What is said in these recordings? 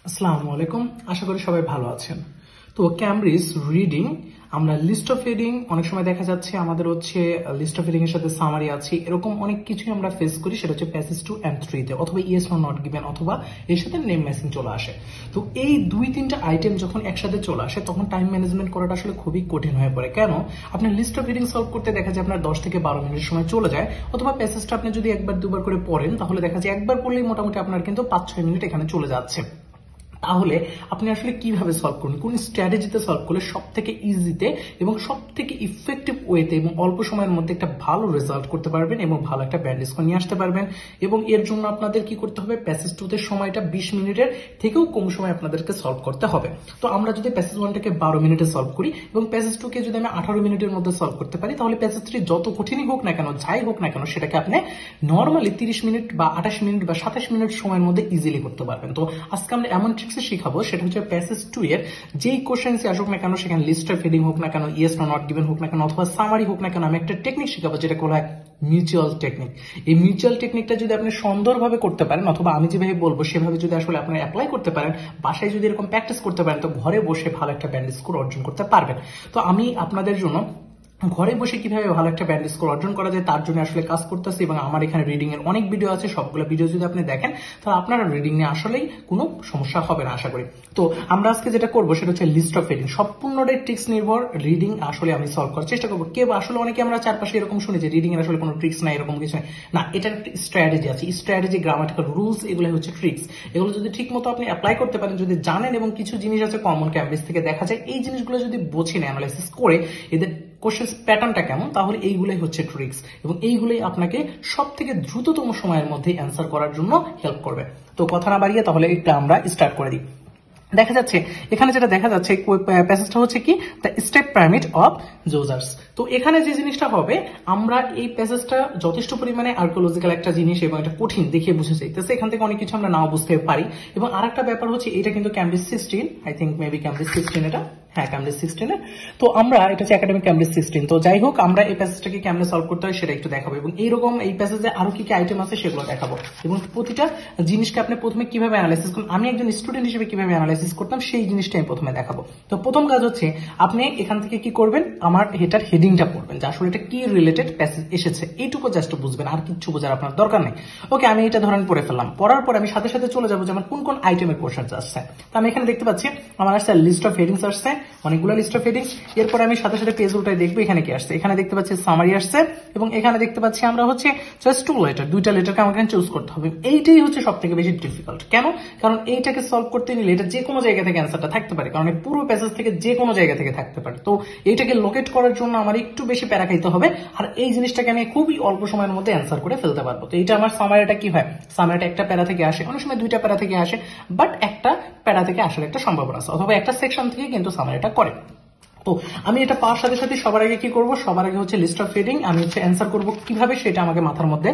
আসসালামু আলাইকুম, আশা করি সবাই ভালো আছেন। তো ক্যামব্রিজ রিডিং আমরা লিস্ট অফ রিডিং অনেক সময় দেখা যাচ্ছে আমাদের হচ্ছে লিস্ট অফ রিডিং এর সাথে সামারি আছে, এরকম অনেক কিছুই আমরা ফেস করি। সেটা হচ্ছে প্যাসেজ 2 and 3 তে, অথবা ইয়েস অর নট গিভেন, অথবা এর সাথে নেম ম্যাচিং চলে আসে। তো এই দুই তিনটা আইটেম যখন একসাথে চলে আসে তখন টাইম ম্যানেজমেন্ট করাটা আসলে খুবই কঠিন হয়ে পড়ে। কেন? আপনার লিস্ট অফ রিডিং সলভ করতে দেখা যায় আপনার 10 থেকে 12 মিনিট সময় চলে যায়, অথবা প্যাসেজটা আপনি যদি একবার দুবার করে পড়েন তাহলে দেখা যায় একবার পড়লেই মোটামুটি আপনার কিন্তু 5-6 মিনিট এখানে চলে যাচ্ছে। তাহলে আপনি আসলে কিভাবে সলভ করুন, কোন স্ট্র্যাটেজিতে সলভ করলে সব থেকে ইজিতে এবং সব থেকে ইফেক্টিভ ওয়েতে এবং অল্প সময়ের মধ্যে একটা ভালো রেজাল্ট করতে পারবেন এবং ভালো একটা ব্যান্ড স্কোর নিয়ে আসতে পারবেন। এবং এর জন্য আপনাদের কি করতে হবে, প্যাসেজ 2 তে সময়টা 20 মিনিটের থেকেও কম সময় আপনাদেরকে সলভ করতে হবে। তো আমরা যদি প্যাসেজ 1টাকে 12 মিনিটে সলভ করি এবং প্যাসেজ 2 কে যদি আমি 18 মিনিটের মধ্যে সলভ করতে পারি, তাহলে প্যাসেজ 3 যত কঠিনই হোক না কেন, যাই হোক না কেন, সেটাকে আপনি নর্মালি 30 মিনিট বা 28 মিনিট বা 27 মিনিট সময়ের মধ্যে ইজিলি করতে পারবেন। তো আজকে আমরা এমন ট্রিক্সে শিখাবো, সেটা হচ্ছে প্যাসেজ 2 এর যেই কোশ্চেন্সই আসুক না কেন, সেখানে লিস্ট অফ হেডিং হোক না কেন, ইয়েস বা নট গিভেন হোক না কেন, অথবা সামারি হোক না কেন, আমি একটা টেকনিক শিখাবো যেটা বলা হয় মিউচুয়াল টেকনিক। এই মিউচুয়াল টেকনিকটা যদি আপনি সুন্দরভাবে করতে পারেন, অথবা আমি যেভাবে বলবো সেভাবে যদি আসলে আপনি অ্যাপ্লাই করতে পারেন, বাসায় যদি এরকম প্র্যাকটিস করতে পারেন, তো ঘরে বসে ভালো একটা ব্যান্ড স্কোর অর্জন করতে পারবেন। তো আমি আপনাদের জন্য ঘরে বসে কিভাবে ভালো একটা ব্যান্ড স্কোর অর্জন করা যায় তার জন্য আসলে কাজ করতেছি, এবং আমার এখানে রিডিং এর অনেক ভিডিও আছে। সবগুলো ভিডিও যদি আপনি দেখেন তাহলে আপনারা রিডিং নিয়ে আসলেই কোনো সমস্যা হবে না আশা করি। তো আমরা আজকে যেটা করবো সেটা হচ্ছে লিস্ট অফ রিডিং, সম্পূর্ণটাই ট্রিক্স নির্ভর রিডিং আসলে আমি সলভ করার চেষ্টা করবো। কেউ আসলে অনেকে আমরা চারপাশে এরকম শুনি যে রিডিং এর আসলে কোনো ট্রিক্স নাই, এরকম কিছু না। এটার একটা স্ট্র্যাটেজি আছে, স্ট্র্যাটেজি, গ্রামাটিক্যাল রুলস, এগুলো হচ্ছে ট্রিক্স। এগুলো যদি ঠিক মতো আপনি অ্যাপ্লাই করতে পারেন, যদি জানেন, এবং কিছু জিনিস আছে কমন ক্যামব্রিজ থেকে দেখা যায়, এই জিনিসগুলো যদি বোঝেন, অ্যানালাইসিস করে এদের কোশ্চেন প্যাটার্নটা কেমন, তাহলে এইগুলোই হচ্ছে ট্রিক্স, এবং এইগুলোই আপনাকে সব থেকে দ্রুততম সময়ের মধ্যে অ্যান্সার করার জন্য হেল্প করবে। তো কথা না বাড়িয়ে তাহলে এটা আমরা স্টার্ট করে দিই। দেখা যাচ্ছে এখানে যেটা দেখা যাচ্ছে প্যাসেজটা হচ্ছে কি, দ্য স্টেপ পিরামিড অফ জোজার্স। তো এখানে যে জিনিসটা হবে, আমরা এই প্যাসেজটা যথেষ্ট পরিমাণে আর্কিওলজিক্যাল একটা জিনিস এবং এটা কঠিন দেখে বুঝে যাইতেছে, এখান থেকে অনেক কিছু আমরা নাও বুঝতে পারি। এবং আরেকটা ব্যাপার হচ্ছে এটা কিন্তু Cambridge 16, I think maybe Cambridge 16 এটা, হ্যাঁ ক্যামব্রিজ 16 এর। তো আমরা এটা হচ্ছে একাডেমিক ক্যামব্রিজ 16। তো যাই হোক, আমরা এই প্যাসেজটাকে কেমনে সলভ করতে হয় সেটা একটু দেখাবো, এবং এইরকম এই প্যাসেজে আরো কি কি আইটেম আছে সেগুলো দেখাবো, এবং প্রতিটা জিনিসকে আপনি প্রথমে কিভাবে অ্যানালাইসিস করুন, আমি একজন স্টুডেন্ট হিসেবে কিভাবে অ্যানালাইসিস করতাম সেই জিনিসটা আমি প্রথমে দেখাবো। তো প্রথম কাজ হচ্ছে আপনি এখান থেকে কি করবেন, আমার এটার হেডিংটা পড়বেন, যে আসলে এটা কি রিলেটেড প্যাসেজ এসেছে, এইটুকু জাস্ট বুঝবেন, আর কিছু বোঝার আপনার দরকার নেই। ওকে, আমি এটা ধরেন পড়ে ফেললাম, পড়ার পর আমি সাথে সাথে চলে যাবো যে আমার কোন কোন আইটেমের কোশ্চেন আসছে। তো আমি এখানে দেখতে পাচ্ছি আমার আসছে লিস্ট অফ হেডিংস আসছে, অনেকগুলো লিস্ট অফ হেডিংস। এরপরে আমি সাথে সাথে পেজ উল্টায় দেখবো এখানে কি আসছে। এখানে দেখতে পাচ্ছি সামারি আসছে, এবং এখানে দেখতে পাচ্ছি আমরা হচ্ছে জাস্ট 2 লেটার, দুইটা লেটারকে আমাকে চুজ করতে হবে। এইটাই হচ্ছে সব থেকে বেশি ডিফিকাল্ট। কেন? কারণ এইটাকে সলভ করতে নিলে এটা যে কোনো জায়গা থেকে অ্যান্সারটা থাকতে পারে, কারণ এই পুরো প্যাসেজ থেকে যে কোনো জায়গা থেকে থাকতে পারে। তো এইটাকে লোকেট করার জন্য আমার একটু বেশি প্যারা খাইতে হবে, আর এই জিনিসটাকে আমি খুবই অল্প সময়ের মধ্যে অ্যান্সার করে ফেলতে পারবো। তো এইটা আমার সামারিটা কি হয়, সামারিটা একটা প্যারা থেকে আসে, অনেক সময় দুইটা প্যারা থেকে আসে, বাট একটা প্যারা থেকে আসার একটা সম্ভাবনা আছে, অথবা একটা সেকশন থেকে কিন্তু সামারিটা করে। তো আমি এটা পাওয়ার সাথে সাথে সবার আগে কি করব, সবার আগে হচ্ছে লিস্ট অফ হেডিং, আমি হচ্ছে অ্যান্সার করব কিভাবে সেটা আমাকে মাথার মধ্যে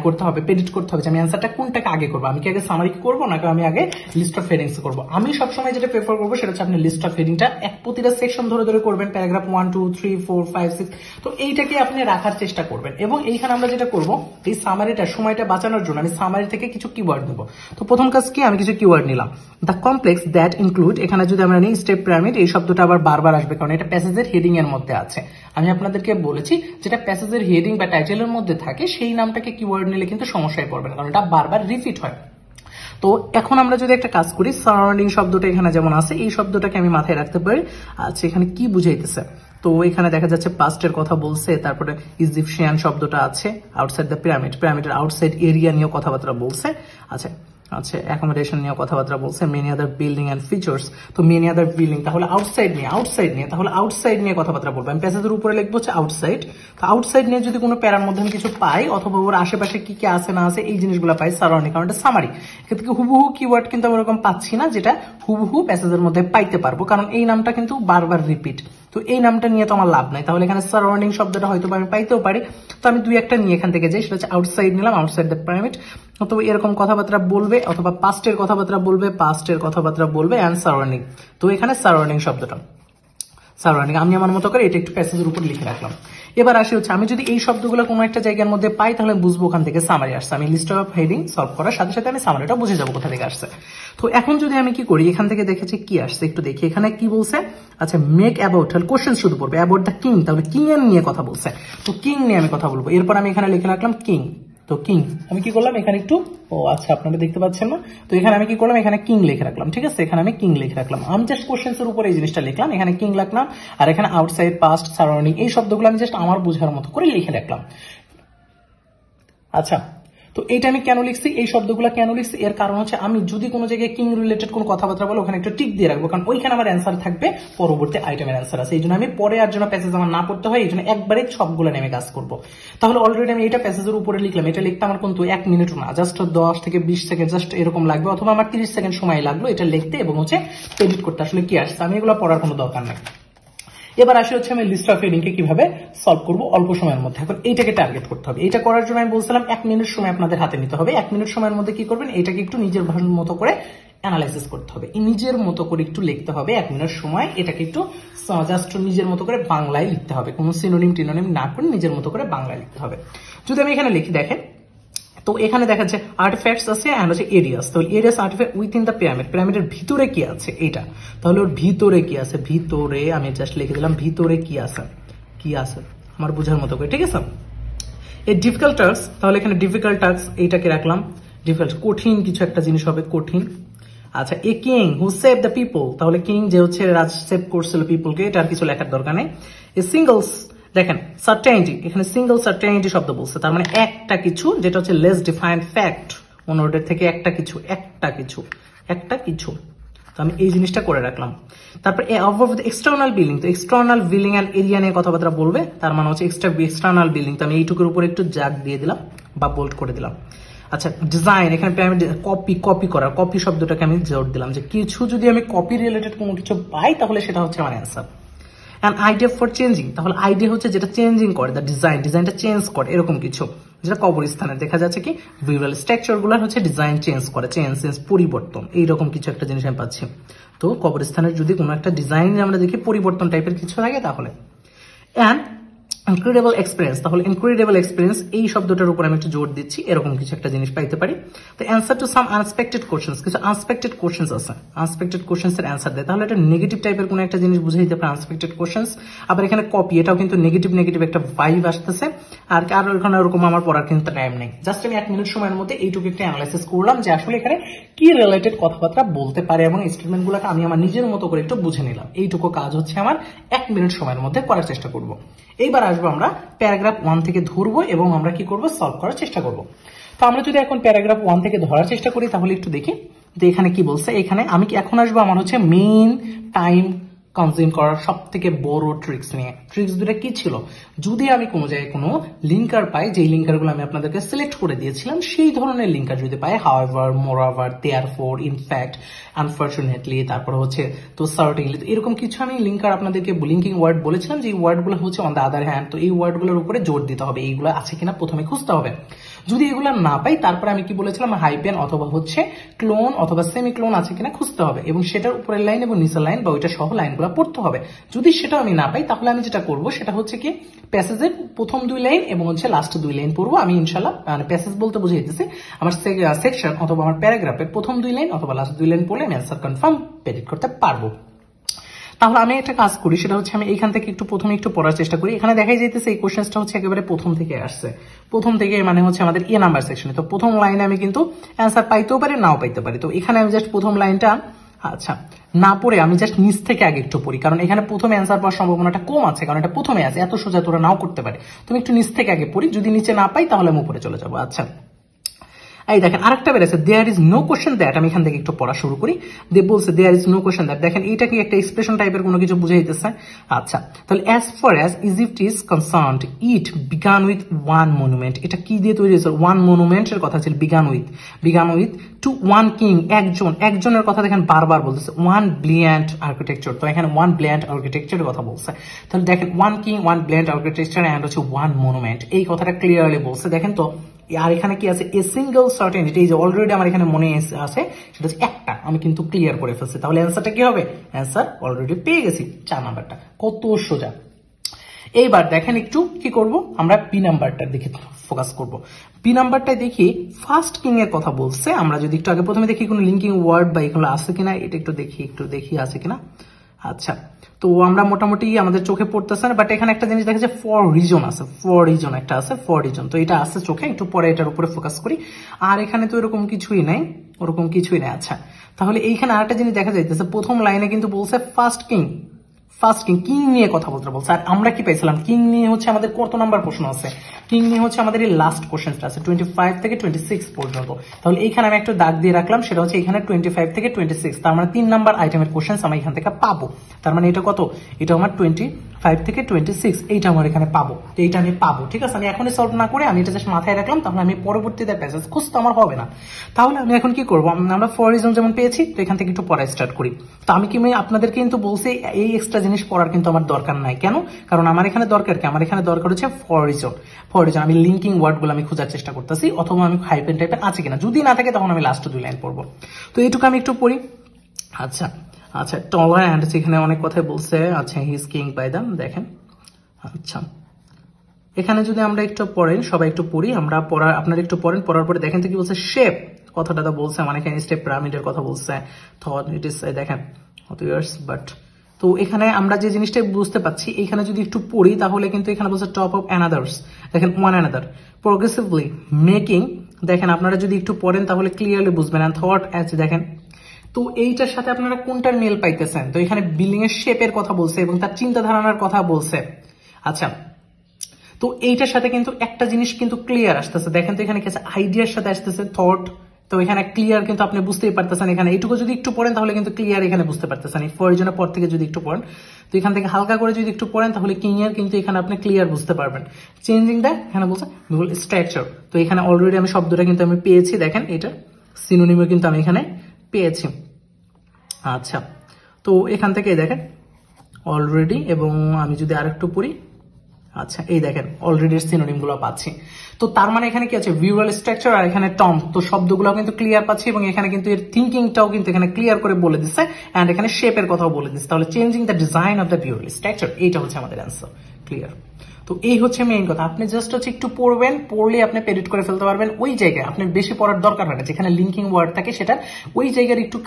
করতে হবে, প্রেডিক্ট করতে হবে যে আমি অ্যান্সারটা কোনটাকে আগে করবো, আমি কি আগে সামারি করবো নাকি আমি আগে লিস্ট অফ হেডিংস করবো। আমি সবসময় যেটা প্রেফার করবো সেটা হচ্ছে আপনি লিস্ট অফ হেডিংটা প্রতিটা সেকশন ধরে ধরে করবেন, প্যারাগ্রাফ 1 2 3 4 5 6, তো এইটাকে আপনি রাখার চেষ্টা করবেন। এবং এইখানে আমরা যেটা করবো, এই সামারিটা সময়টা বাঁচানোর জন্য আমি সামারি থেকে কিছু কিওয়ার্ড নেবো। তো প্রথম কাজ কি, আমি কিছু কিওয়ার্ড নিলাম, দ্য কমপ্লেক্স দ্যাট ইনক্লুড, এখানে যদি আমরা নিই স্টেপ পিরামিড, এই শব্দটা আবার বারবার আসবে কারণ এটা প্যাসেজের হেডিং এর মধ্যে আছে। আমি আপনাদেরকে বলেছি যেটা প্যাসেজের হেডিং বা টাইটেলের মধ্যে থাকে সেই নামটাকে কিওয়ার্ড নিলে কিন্তু সমস্যায় পড়বে না, কারণ এটা বারবার রিপিট হয়। তো এখন আমরা যদি একটা কাজ করি, সারাউন্ডিং শব্দটা এখানে যেমন আছে, এই শব্দটাকে আমি মাথায় রাখতে পারি। আচ্ছা, এখানে কি বুঝাইতেছে, তো এখানে দেখা যাচ্ছে পাস্টের কথা বলছে, তারপরে ইজিপশিয়ান শব্দটা আছে, আউটসাইড দ্য পিরামিড, পিরামিডের আউটসাইড এরিয়া নিয়ে কথাবার্তা বলছে। আচ্ছা আচ্ছা, অ্যাকোমোডেশন নিয়ে কথাবার্তা বলছে, many other building and features. তো মেনি আদার বিল্ডিং, তাহলে আউটসাইড নিয়ে তাহলে আউটসাইড নিয়ে কথাবার্তা বলবো। আমি প্যাসেজের উপরে লিখবো হচ্ছে আউটসাইড। তো আউটসাইড নিয়ে যদি কোনো প্যারার মধ্যে আমি কিছু পাই, অথবা ওর আশেপাশে কি কি আছে না আছে এই জিনিসগুলো পাই, সারাউন্ডিং, কারণ এটা সামারি, এক্ষেত্রে হুবহু কিওয়ার্ড কিন্তু আমি ওরকম পাচ্ছি না যেটা হুবহু প্যাসেজের মধ্যে পাইতে পারবো, কারণ এই নামটা কিন্তু বারবার রিপিট। তো এই নামটা নিয়ে তো আমার লাভ নাই, তাহলে এখানে সারাউন্ডিং শব্দটা হয়তো আমি পাইতেও পারি। তো আমি দুই একটা নিয়ে এখান থেকে যাই, সেটা হচ্ছে আউটসাইড নিলাম, আউটসাইড দ্য পিরামিড, অথবা এরকম কথাবার্তা বলবে, অথবা পাস্টের কথাবার্তা বলবে অ্যান্ড সারাউন্ডিং। তো এখানে সারাউন্ডিং শব্দটা, সারাউন্ডিং আমি আমার মতো করে এটা একটু প্যাসেজের উপর লিখে রাখলাম। এবার আসি হচ্ছে আমি যদি এই শব্দগুলো কোনো একটা জায়গার মধ্যে পাই তাহলে বুঝবো ওখান থেকে সামারি আসছে। আমি লিস্ট অফ হেডিং সলভ করার সাথে সাথে আমি সামারিটা বুঝে যাবো কোথা থেকে আসছে। তো এখন যদি আমি কি করি, এখান থেকে দেখেছি কি আসছে একটু দেখি। এখানে কি বলছে, আচ্ছা মেক অ্যাবাউট, তাহলে কোশ্চেন শুধু পড়বে অ্যাবাউট দ্য কিং, তাহলে কিং এর নিয়ে কথা বলছে। তো কিং নিয়ে আমি কথা বলবো। এরপর আমি এখানে লিখে রাখলাম কিং। তো কিং আমি কি করলাম এখানে একটু, ও আচ্ছা আপনারা দেখতে পাচ্ছেন না, তো এখানে আমি কি করলাম, এখানে কিং লিখে রাখলাম। ঠিক আছে, এখানে আমি কিং লিখে রাখলাম। আমি জাস্ট কোশ্চেন্স এর উপরে এই জিনিসটা লিখলাম, এখানে কিং লিখলাম। আর এখানে আউটসাইড, পাস্ট, সারাউন্ডিং এই শব্দগুলো আমি জাস্ট আমার বোঝার মতো করে লিখে রাখলাম। আচ্ছা, তো এইটা আমি কেন লিখছি, এই শব্দগুলো কেন লিখছি, এর কারণ হচ্ছে আমি যদি কোনো জায়গায় কিং রিলেটেড কোনো কথাবার্তা বলে ওখানে একটু টিক দিয়ে রাখবো, কারণ ওইখানে আমার অ্যান্সার থাকবে, পরবর্তী আইটেমের অ্যান্সার আছে। এই জন্য আমি পরে আর জন্য প্যাসেজ আমার না পড়তে হয়, এই জন্য একবারে সবগুলো নেমে কাজ করবো। তাহলে অলরেডি আমি এটা প্যাসেজের উপরে লিখলাম, এটা লিখতে আমার কিন্তু 1 মিনিটও না, জাস্ট 10 থেকে 20 সেকেন্ড জাস্ট এরকম লাগবে, অথবা আমার 30 সেকেন্ড সময় লাগলো এটা লিখতে এবং হচ্ছে এডিট করতে। আসলে কি আসছে আমি এগুলো পড়ার কোনো দরকার নাই। এবার আসে হচ্ছে আমি লিস্ট অফ হেডিং কে কিভাবে সলভ করব অল্প সময়ের মধ্যে। এখন এইটাকে টার্গেট করতে হবে। এটা করার জন্য আমি বলছিলাম 1 মিনিট সময় আপনাদের হাতে নিতে হবে। 1 মিনিট সময়ের মধ্যে কি করবেন, এটাকে একটু নিজের ভাষার মতো করে অ্যানালাইসিস করতে হবে, নিজের মতো করে একটু লিখতে হবে। 1 মিনিট সময় এটাকে একটু জাস্ট নিজের মতো করে বাংলায় লিখতে হবে, কোনো সিনোনিম টিনোনিম না করে নিজের মতো করে বাংলায় লিখতে হবে। যদি আমি এখানে লিখি দেখেন, তো এখানে দেখা যাচ্ছে আর্টিফ্যাক্টস আছে এন্ড হচ্ছে এরিয়াস। তাহলে areas artifact within the pyramid, পিরামিডের ভিতরে কি আছে এইটা, তাহলে ওর ভিতরে কি আছে, ভিতরে আমি জাস্ট লিখে দিলাম ভিতরে কি আছে, কি আছে আমার বোঝার মতো করে। ঠিক আছে, এই ডিফিকাল্ট টাস্ক, তাহলে এখানে ডিফিকাল্ট টাস্ক এইটাকে রাখলাম, ডিফিকাল্ট কঠিন কিছু একটা জিনিস হবে, কঠিন। আচ্ছা, a king who save the people, তাহলে কিং যে হচ্ছে রাজ সেভ করছিল পিপলকে, এটা আর কিছু লেখার দরকার নেই। এ সিঙ্গলস, দেখেন সার্টেনিটি, এখানে সিঙ্গল সার্টেনিটি শব্দ বলছে, তার মানে একটা কিছু, যেটা হচ্ছে লেস ডিফাইন্ড ফ্যাক্ট, অন্যদের থেকে একটা কিছু, একটা কিছু, একটা কিছু। তো আমি এই জিনিসটা করে রাখলাম। তারপর এক্সটার্নাল বিল্ডিং, তো এক্সটার্নাল বিল্ডিং এন্ড এরিয়া নিয়ে কথাবার্তা বলবে, তার মানে হচ্ছে এক্সটার্নাল বিল্ডিং, তো আমি এইটুকুর উপর একটু জাগ দিয়ে দিলাম বা বোল্ড করে দিলাম। আচ্ছা, ডিজাইন, এখানে পিরামিড কপি করা, কপি শব্দটাকে আমি জোর দিলাম, যে কিছু যদি আমি কপি রিলেটেড কোনো কিছু পাই তাহলে সেটা হচ্ছে আমার answer. An idea for changing, তাহলে আইডিয়া হচ্ছে যেটা চেঞ্জিং করে, দ্য ডিজাইন, ডিজাইনটা চেঞ্জ করে, এরকম কিছু, যেটা কবরস্থানে দেখা যাচ্ছে কি ভিউরাল স্ট্রাকচার গুলো হচ্ছে ডিজাইন চেঞ্জ করে, চেঞ্জ পরিবর্তন, এইরকম কিছু একটা জিনিস আমি পাচ্ছি। তো কবরস্থানের যদি কোনো একটা ডিজাইন আমরা দেখি পরিবর্তন টাইপের কিছু থাকে তাহলে। অ্যান্ড ইনক্রেডিবল এক্সপিরিয়েন্স, তাহলে ইনক্রেডিবল এক্সপিরিয়েন্স এই শব্দটার উপর আমি একটু জোর দিচ্ছি, এরকম কিছু একটা জিনিস পাইতে পারি। তো answer to some unexpected questions, কিছু আনএক্সপেক্টেড কোশ্চেন্স আছে, আনএক্সপেক্টেড কোশ্চেন্স এর অ্যান্সার দেয়, তাহলে এটা নেগেটিভ টাইপের কোনো একটা জিনিস বুঝে দিতে পারে আনএক্সপেক্টেড কোশ্চেন্স। আবার এখানে কপি, এটাও কিন্তু নেগেটিভ নেগেটিভ একটা ভাইব আসতেছে। আর এখানে ওরকম আমার পড়ার কিন্তু টাইম নেই, জাস্ট আমি 1 মিনিট সময়ের মধ্যে এইটুকু একটা অ্যানালাইসিস করলাম যে আসলে এখানে কি রিলেটেড কথাবার্তা বলতে পারে, এবং স্টেটমেন্ট গুলোকে আমি আমার নিজের মতো করে একটু বুঝে নিলাম। এইটুকু কাজ হচ্ছে আমার 1 মিনিট সময়ের মধ্যে করার চেষ্টা করব। এইবার আসবো আমরা প্যারাগ্রাফ 1 থেকে ধরবো এবং আমরা কি করব, সলভ করার চেষ্টা করব। তো আমরা যদি এখন প্যারাগ্রাফ 1 থেকে ধরার চেষ্টা করি তাহলে একটু দেখি যে এখানে কি বলছে। এখানে আমি কি এখন আসবো আমার হচ্ছে মেইন টাইম কনজিউম করার সব থেকে বড় ট্রিক্স নিয়ে। ট্রিক্স দুটা কি ছিল, যদি আমি কোনো জায়গায় কোনো লিঙ্কার পাই, যে লিঙ্কার গুলো আমি আপনাদেরকে সিলেক্ট করে দিয়েছিলাম সেই ধরনের লিঙ্কার যদি পাই, however, moreover, therefore, in fact, unfortunately, তারপর হচ্ছে তো সার্টেনলি, এরকম কিছু আমি লিঙ্কার আপনাদেরকে লিঙ্কিং ওয়ার্ড বলেছিলাম যে এই ওয়ার্ড গুলো হচ্ছে অন দ্য আদার হ্যান্ড, তো এই ওয়ার্ড গুলোর উপরে জোর দিতে হবে, এইগুলো আছে কিনা প্রথমে খুঁজতে হবে। যদি এগুলো না পাই তারপরে আমি কি বলেছিলাম, হাইপেন অথবা হচ্ছে ক্লোন অথবা সেমি ক্লোন আছে কিনা খুঁজতে হবে, এবং সেটার উপরের লাইন এবং নিচের লাইন বা ওইটা সহ লাইনগুলো পড়তে হবে। যদি সেটা আমি না পাই তাহলে আমি যেটা করবো সেটা হচ্ছে কি প্যাসেজের প্রথম 2 লাইন এবং হচ্ছে লাস্ট 2 লাইন পড়বো। আমি ইনশাল্লাহ মানে প্যাসেজ বলতে বুঝিয়ে দিতেছি আমার সেকশন অথবা আমার প্যারাগ্রাফের প্রথম 2 লাইন অথবা লাস্ট 2 লাইন পড়লে আমি অ্যান্সার কনফার্ম প্রেডিক্ট করতে পারবো। তাহলে আমি একটা কাজ করি, সেটা হচ্ছে আমি এখান থেকে প্রথমে একটু পড়ার চেষ্টা করি। এখানে দেখাই যাইতেছে এই কোশ্চেনটা হচ্ছে একেবারে প্রথম থেকে আসছে, প্রথম থেকে মানে হচ্ছে আমাদের এ নাম্বার সেকশনে। তো প্রথম লাইনে আমি কিন্তু অ্যান্সার পাইতেও পারি নাও পাইতে পারি। তো এখানে আমি জাস্ট প্রথম লাইনটা আচ্ছা না পড়ে আমি জাস্ট নিচ থেকে আগে একটু পড়ি, কারণ এখানে প্রথমে অ্যান্সার পাওয়ার সম্ভাবনাটা কম আছে, কারণ এটা প্রথমে আছে, এত সোজা তোরা নাও করতে পারে। তুমি একটু নিচ থেকে আগে পড়ি, যদি নিচে না পাই তাহলে আমি উপরে চলে যাবো। আচ্ছা, এই দেখেন আরেকটা বেড়েছে, there is no question that, আমি এখান থেকে একটু পড়া শুরু করি। বলছে there is no question that, দেখেন এটা কি একটা এক্সপ্রেশন টাইপের কোনো কিছু বুঝাইতেছে। আচ্ছা, তাহলে as far as Egypt is concerned it began with one monument, এটা কি দিয়ে তৈরি হয়েছে, ওয়ান মনুমেন্টের কথা ছিল, began with to one king, একজনের কথা দেখেন বারবার বলতেছে, ওয়ান ব্রিলিয়ান্ট আর্কিটেকচার, তো এখানে ওয়ান ব্রিলিয়ান্ট আর্কিটেকচারের কথা বলছে। তাহলে দেখেন one king, one brilliant architecture and হচ্ছে ওয়ান মনুমেন্ট, এই কথাটা ক্লিয়ারলি বলছে। দেখেন তো আর এখানে কি আছে, এ সিঙ্গল সার্টেনিটি, এই যে অলরেডি আমার এখানে মনে আছে সেটা হচ্ছে একটা, আমি কিন্তু ক্লিয়ার করে ফেলছি। তাহলে অ্যান্সারটা কি হবে, অ্যান্সার অলরেডি পেয়ে গেছি, 4 নাম্বারটা, কত সোজা। এইবার দেখেন একটু কি করব, আমরা বি নাম্বারটার দিকে ফোকাস করব। বি নাম্বারটায় দেখি ফার্স্ট কিং এর কথা বলছে। আমরা যদি একটু আগে প্রথমে দেখি কোনো লিঙ্কিং ওয়ার্ড বা এগুলো আছে কিনা, এটা একটু দেখি আছে কিনা। আচ্ছা, তো আমরা মোটামুটি আমাদের চোখে পড়তেছে না, বাট এখানে একটা জিনিস দেখা যায় ফর রিজন আছে, ফর রিজন একটা আছে, ফর রিজন, তো এটা আছে চোখে, একটু পরে এটার উপরে ফোকাস করি। আর এখানে তো এরকম কিছুই নাই, ওরকম কিছুই নাই। আচ্ছা, তাহলে এইখানে আরেকটা জিনিস দেখা যাইতেছে, প্রথম লাইনে কিন্তু বলছে ফার্স্ট কিং, কিং নিয়ে কথা বলতে বলছে। আর আমরা কি পাইছিলাম, কিং নিয়ে হচ্ছে আমাদের কত নাম্বার প্রশ্ন আছে, কিং নিয়ে হচ্ছে আমাদের এই লাস্ট কোশ্চেনটা আছে 25 থেকে 26 পর্যন্ত। তাহলে এইখানে আমি একটা দাগ দিয়ে রাখলাম, সেটা হচ্ছে এখানে 25 থেকে 26, তার মানে 3 নাম্বার আইটেমের কোশ্চেন আমি এখান থেকে পাবো। তার মানে এটা কত, এটা আমার 25 থেকে 26, এইটা আমার এখানে পাবো, এইটা আমি পাবো। ঠিক আছে, আমি এখনই সলভ না করে আমি এটা জাস্ট মাথায় রাখলাম, তাহলে আমি পরবর্তীতে প্যাসেজ খুঁজতে আমার হবে না। তাহলে আমি এখন কি করবো, আমরা ফর রিজন যেমন পেয়েছি, তো এখান থেকে একটু পড়া স্টার্ট করি। তো আমি আপনাদেরকে কিন্তু বলছি এই এক্সট্রা জিনিস পড়ার কিন্তু আমার দরকার নাই। কেন? কারণ আমার এখানে দরকার কি, আমার এখানে দরকার হচ্ছে ফর রিজন। আমি লিঙ্কিং ওয়ার্ড গুলো আমি খোঁজার চেষ্টা করতেছি, অথবা আমি হাইপেন টাইপের আছে কিনা, যদি না থাকে তখন আমি লাস্ট 2 লাইন পড়বো। তো এইটুকু আমি একটু পড়ি। আচ্ছা, টলার অ্যান্ড এখানে অনেক কথাই বলছে। আচ্ছা, he is king by the, দেখেন। আচ্ছা, এখানে যদি আমরা একটু পড়েন, সবাই একটু পড়ি, আমরা আপনারা একটু পড়েন, পড়ার পরে দেখেন তো কি বলছে, শেপ কথাটা বলছে, মানে এখানে স্টেপ পিরামিডের কথা বলছে, থট ইট ইজ, দেখেন বাট। তো এখানে আমরা যে জিনিসটা বুঝতে পাচ্ছি, এখানে যদি একটু পড়ি তাহলে কিন্তু এখানে বলছে টপ অফ অ্যানাদার্স, দেখেন ওয়ান অ্যানাদার, প্রোগ্রেসিভলি মেকিং, দেখেন আপনারা যদি একটু পড়েন তাহলে ক্লিয়ারলি বুঝবেন। এন্ড থট অ্যাজ, দেখেন। তো এইটার সাথে আপনারা কোনটার মেল পাইতেছেন, তো এখানে বিল্ডিং এর শেপের কথা বলছে এবং তার চিন্তা ধারণার কথা বলছে। আচ্ছা, তো এইটার সাথে কিন্তু একটা জিনিস কিন্তু ক্লিয়ার আসতেছে, দেখেন তো এখানে কি আছে, আইডিয়ার সাথে আসতেছে থট। তো এখানে ক্লিয়ার কিন্তু আপনি বুঝতেই পারতেছেন, এখানে এইটুকু যদি একটু পড়েন তাহলে কিন্তু ক্লিয়ার এখানে বুঝতে পারতেছেন। এই প্রয়োজনের পর থেকে যদি একটু পড়েন, তো এখান থেকে হালকা করে যদি একটু পড়েন তাহলে ক্লিয়ার কিন্তু এখানে আপনি ক্লিয়ার বুঝতে পারবেন। চেঞ্জিং দ্য, এখানে বলছে স্ট্রাকচার, তো এখানে অলরেডি আমি শব্দটা কিন্তু আমি পেয়েছি, দেখেন এটা সিনোনিমও কিন্তু আমি এখানে পেয়েছি। আচ্ছা, তো এখান থেকে দেখেন অলরেডি, এবং আমি যদি আরেকটু পড়ি, আচ্ছা এই দেখেন অলরেডি সিনোনিম গুলো পাচ্ছি। তো তার মানে এখানে কি আছে, ভিউরাল স্ট্রাকচার আর এখানে টর্ম, তো শব্দগুলো কিন্তু ক্লিয়ার পাচ্ছি, এবং এখানে কিন্তু এর থিঙ্কিংটাও কিন্তু এখানে ক্লিয়ার করে বলে দিচ্ছে, এন্ড এখানে শেপের কথাও বলে দিচ্ছে। তাহলে changing the design of the neural structure, এইটা হচ্ছে আমাদের অ্যান্সার। ক্লিয়ার? তো এই হচ্ছে মেইন কথা, আপনি জাস্ট হচ্ছে একটু পড়বেন, পড়লে আপনি প্রেডিক্ট করে ফেলতে পারবেন। ওই জায়গায় আপনার বেশি পড়ার দরকার হয় না, যেখানে লিঙ্কিং ওয়ার্ড থাকে সেটা ওই জায়গার একটু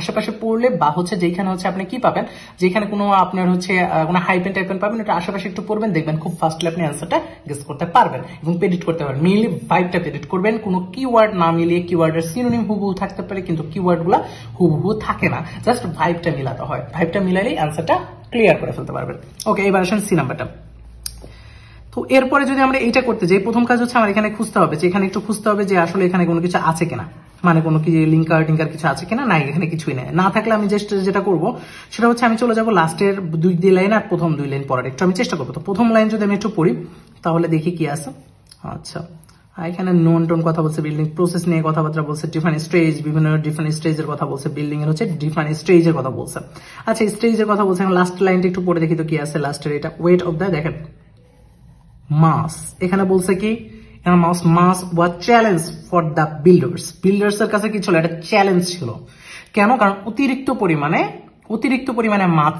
আশেপাশে পড়লে, বা হচ্ছে যেখানে হচ্ছে আপনি কি পাবেন, যেখানে কোনো আপনার হচ্ছে কোনো হাইপেন টাইপেন পাবেন, এটা আশেপাশে একটু পড়বেন, দেখবেন খুব ফাস্টলি আপনি অ্যান্সারটা গেস করতে পারবেন এবং প্রেডিক্ট করতে পারবেন। মেইনলি ভাইবটা প্রেডিক্ট করবেন, কোনো কিওয়ার্ড না মিলিয়ে, কিওয়ার্ডের সিনোনিম হুবহু থাকতে পারে কিন্তু কিওয়ার্ড গুলা হুবহু থাকে না, জাস্ট ভাইবটা মিলাতে হয়, ভাইবটা মিলালেই অ্যান্সারটা ক্লিয়ার করে ফেলতে পারবেন। ওকে, এবার আসেন সি নাম্বারটা। তো এরপরে যদি আমরা এইটা করতে যাই, প্রথম কাজ হচ্ছে আমার এখানে খুঁজতে হবে, যে এখানে একটু খুঁজতে হবে যে আসলে এখানে কোনো কিছু আছে কিনা, মানে কোনো কি লিঙ্কার টিঙ্কার কিছু আছে কিনা। নাই, এখানে কিছুই নেই। না থাকলে আমি যেটা করবো সেটা হচ্ছে আমি চলে যাবো লাস্টের 2 লাইন আর প্রথম 2 লাইন পড়ার একটু আমি চেষ্টা করবো। তো প্রথম লাইন যদি আমি একটু পড়ি তাহলে দেখি কি আছে। আচ্ছা, এখানে নোন টোন কথা বলছে, বিল্ডিং প্রসেস নিয়ে কথাবার্তা বলছে, ডিফারেন্ট স্টেজ, বিভিন্ন ডিফারেন্ট স্টেজের কথা বলছে, বিল্ডিং এর হচ্ছে ডিফারেন্ট স্টেজের কথা বলছে। আচ্ছা, স্টেজের কথা বলছে, লাস্ট লাইনটা একটু পড়ে দেখি তো কি আছে লাস্টের। এটা ওয়েট অফ দ্য, দেখেন মাস, এখানে বলছে কি মাস ওয়াজ চ্যালেঞ্জ ফর দ্য বিল্ডার্স এর কাছে কি ছিল, এটা চ্যালেঞ্জ ছিল। কেন? কারণ অতিরিক্ত পরিমাণে মাছ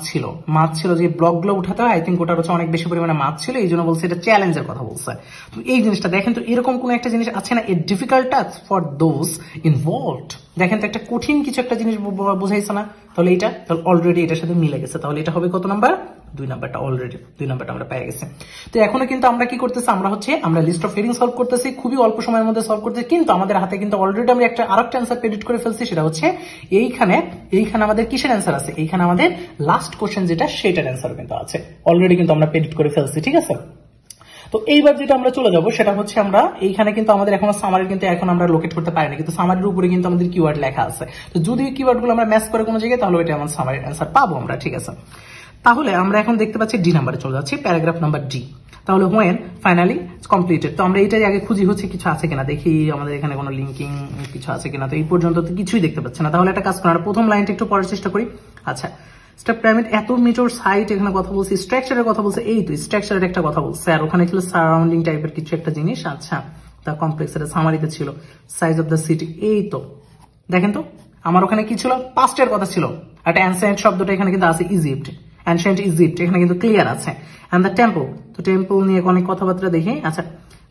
ছিল যে ব্লক গুলো উঠাতে হয়, আই থিঙ্ক ওটার হচ্ছে অনেক বেশি পরিমাণে মাছ ছিল, এই জন্য বলছে এটা চ্যালেঞ্জের কথা বলছে। তো এই জিনিসটা দেখেন তো, এরকম কোন একটা জিনিস আছে না, এ difficult task for those involved, দেখেন তো একটা কঠিন কিছু একটা জিনিস বোঝাইছে না, তাহলে এটা অলরেডি এটার সাথে মিলে গেছে। তাহলে এটা হবে কত নাম্বার, 2 নাম্বারটা, অলরেডি 2 নাম্বারটা আমরা পেয়ে গেছি। তো এখনো কিন্তু আমরা কি করতেছি, আমরা লিস্ট অফ হেডিং সলভ করতেছি, খুবই অল্প সময়ের মধ্যে সলভ করতেছি, কিন্তু আমাদের হাতে কিন্তু অলরেডি আমরা আরেকটা অ্যান্সার প্রেডিক্ট করে ফেলছি, সেটা হচ্ছে এইখানে আমাদের কিসের অ্যান্সার আছে, এইখানে আমাদের লাস্ট কোশ্চেন যেটা, সেটার অ্যান্সার কিন্তু আছে অলরেডি, কিন্তু আমরা প্রেডিক্ট করে ফেলছি। ঠিক আছে? তো এইবার যেটা আমরা চলে যাব সেটা হচ্ছে, আমরা এইখানে কিন্তু আমাদের এখন সামারি কিন্তু এখন আমরা লোকেট করতে পারিনি, কিন্তু সামারির উপরে কিন্তু আমাদের কিওয়ার্ড লেখা আছে। তো যদি কিওয়ার্ড গুলো আমরা ম্যাচ করে কোনো জায়গায়, তাহলে ওইটা আমার সামারির অ্যান্সার পাবো আমরা। ঠিক আছে? তাহলে আমরা এখন দেখতে পাচ্ছি ডি নাম্বারে চলে যাচ্ছি, প্যারাগ্রাফ নাম্বার ডি। তাহলে হোয়েন ফাইনালি কমপ্লিটেড, তো আমরা এটাই আগে খুঁজি হচ্ছে কিছু আছে কিনা, দেখি আমাদের এখানে কোনো লিঙ্কিং কিছু আছে কিনা। তো এই পর্যন্ত তো কিছুই দেখতে পাচ্ছি না। তাহলে একটা কাজ করি, আমরা প্রথম লাইনটা একটু পড়ার চেষ্টা করি। আচ্ছা, স্টেপ পিরামিড, এত মিটার সাইট এখানে কথা বলছি, স্ট্রাকচারের কথা বলছে, এই তো স্ট্রাকচারের একটা কথা বলছে, আর ওখানে ছিল সারাউন্ডিং টাইপের কিছু একটা জিনিস। আচ্ছা, দ্য কমপ্লেক্স, এটা সামারিতে ছিল, সাইজ অফ দ্য সিটি, এই তো দেখেন তো আমার ওখানে কি ছিল, পাস্টের কথা ছিল, একটা অ্যানসেন্ট শব্দটা এখানে কিন্তু আছে, ইজিপ্ট। অ্যানশিয়েন্ট ইজিপ্ট এখানে কিন্তু ক্লিয়ার আছে। অ্যান্ড দ্য টেম্পল, তো টেম্পল নিয়ে অনেক কথাবার্তা দেখি। আচ্ছা,